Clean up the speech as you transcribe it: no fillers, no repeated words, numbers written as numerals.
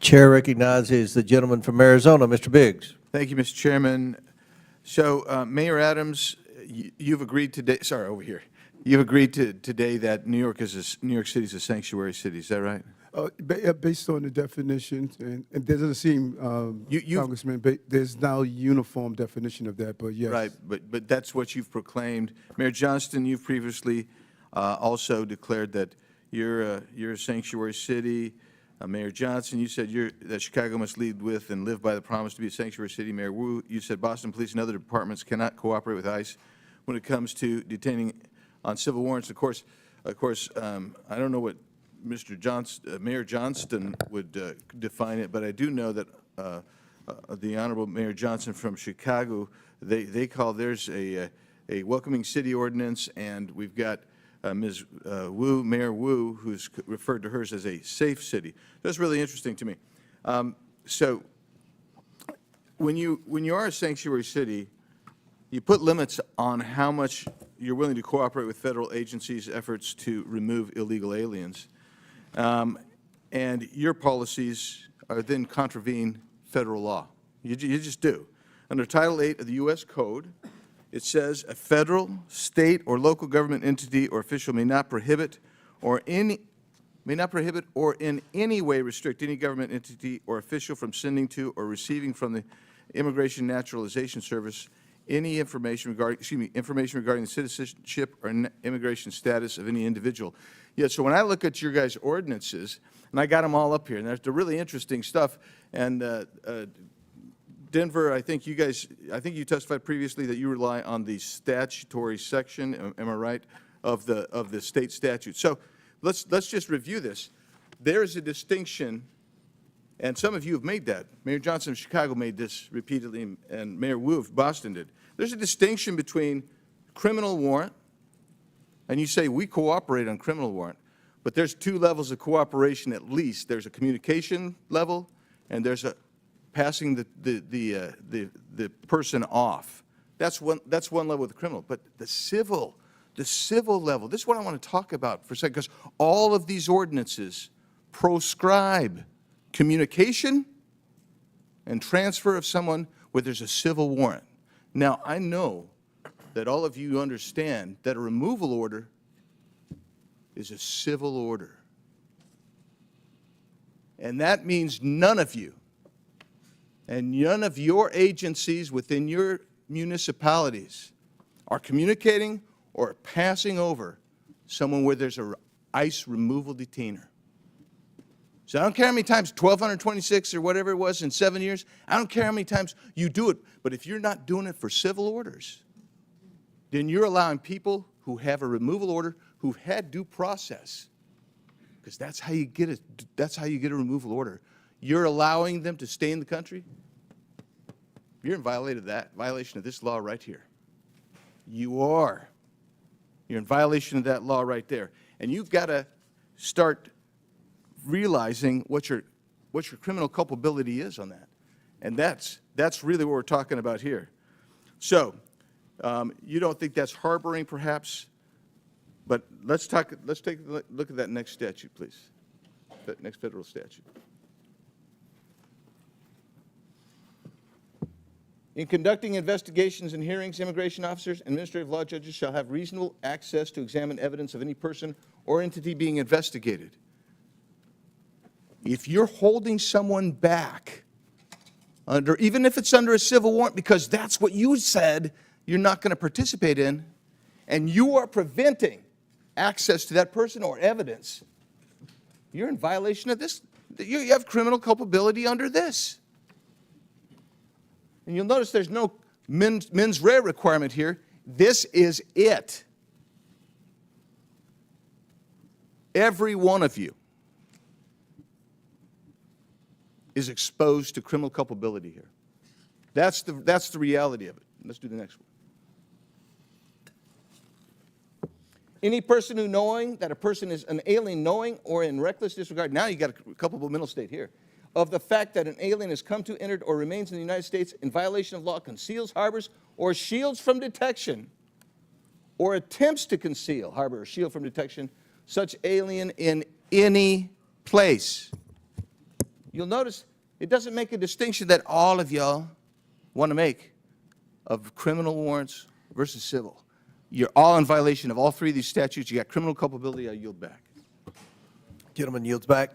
Chair recognizes the gentleman from Arizona, Mr. Biggs. Thank you, Mr. Chairman. So, Mayor Adams, you've agreed today, sorry, over here. You've agreed today that New York City is a sanctuary city, is that right? Based on the definitions, and there doesn't seem, Congressman, there's now a uniform definition of that, but yes. Right, but that's what you've proclaimed. Mayor Johnston, you've previously also declared that you're a sanctuary city. Mayor Johnson, you said that Chicago must lead with and live by the promise to be a sanctuary city. Mayor Wu, you said Boston Police and other departments cannot cooperate with ICE when it comes to detaining on civil warrants. Of course, I don't know what Mayor Johnston would define it, but I do know that the Honorable Mayor Johnson from Chicago, they call theirs a welcoming city ordinance, and we've got Ms. Wu, Mayor Wu, who's referred to hers as a safe city. That's really interesting to me. So when you are a sanctuary city, you put limits on how much you're willing to cooperate with federal agencies' efforts to remove illegal aliens. And your policies are then contravene federal law. You just do. Under Title VIII of the U.S. Code, it says a federal, state, or local government entity or official may not prohibit or in any way restrict any government entity or official from sending to or receiving from the Immigration Naturalization Service any information regarding the citizenship or immigration status of any individual. Yeah, so when I look at your guys' ordinances, and I got them all up here, and there's the really interesting stuff, and Denver, I think you testified previously that you rely on the statutory section, am I right, of the state statute. So let's just review this. There is a distinction, and some of you have made that. Mayor Johnson of Chicago made this repeatedly, and Mayor Wu of Boston did. There's a distinction between criminal warrant, and you say we cooperate on criminal warrant, but there's two levels of cooperation at least. There's a communication level, and there's a passing the person off. That's one level with the criminal. But the civil level, this is what I want to talk about for a second, because all of these ordinances proscribe communication and transfer of someone where there's a civil warrant. Now, I know that all of you understand that a removal order is a civil order. And that means none of you and none of your agencies within your municipalities are communicating or passing over someone where there's an ICE removal detainer. So I don't care how many times, 1,226 or whatever it was in 7 years, I don't care how many times you do it, but if you're not doing it for civil orders, then you're allowing people who have a removal order, who've had due process, because that's how you get a removal order. You're allowing them to stay in the country. You're in violation of this law right here. You are. You're in violation of that law right there. And you've got to start realizing what your criminal culpability is on that. And that's really what we're talking about here. So you don't think that's harboring, perhaps? But let's take a look at that next statute, please. That next federal statute. In conducting investigations and hearings, immigration officers and administrative law judges shall have reasonable access to examine evidence of any person or entity being investigated. If you're holding someone back, even if it's under a civil warrant, because that's what you said you're not going to participate in, and you are preventing access to that person or evidence, you're in violation of this. You have criminal culpability under this. And you'll notice there's no mens rea requirement here. This is it. Every one of you is exposed to criminal culpability here. That's the reality of it. Let's do the next one. Any person who knowing that a person is an alien, knowing or in reckless disregard, now you got a culpable mental state here, of the fact that an alien has come to, entered, or remains in the United States in violation of law, conceals, harbors, or shields from detection, or attempts to conceal, harbor, or shield from detection, such alien in any place. you'll notice it doesn't make a distinction that all of y'all want to make of criminal warrants versus civil. You're all in violation of all three of these statutes. You got criminal culpability. I yield back. Gentleman yields back.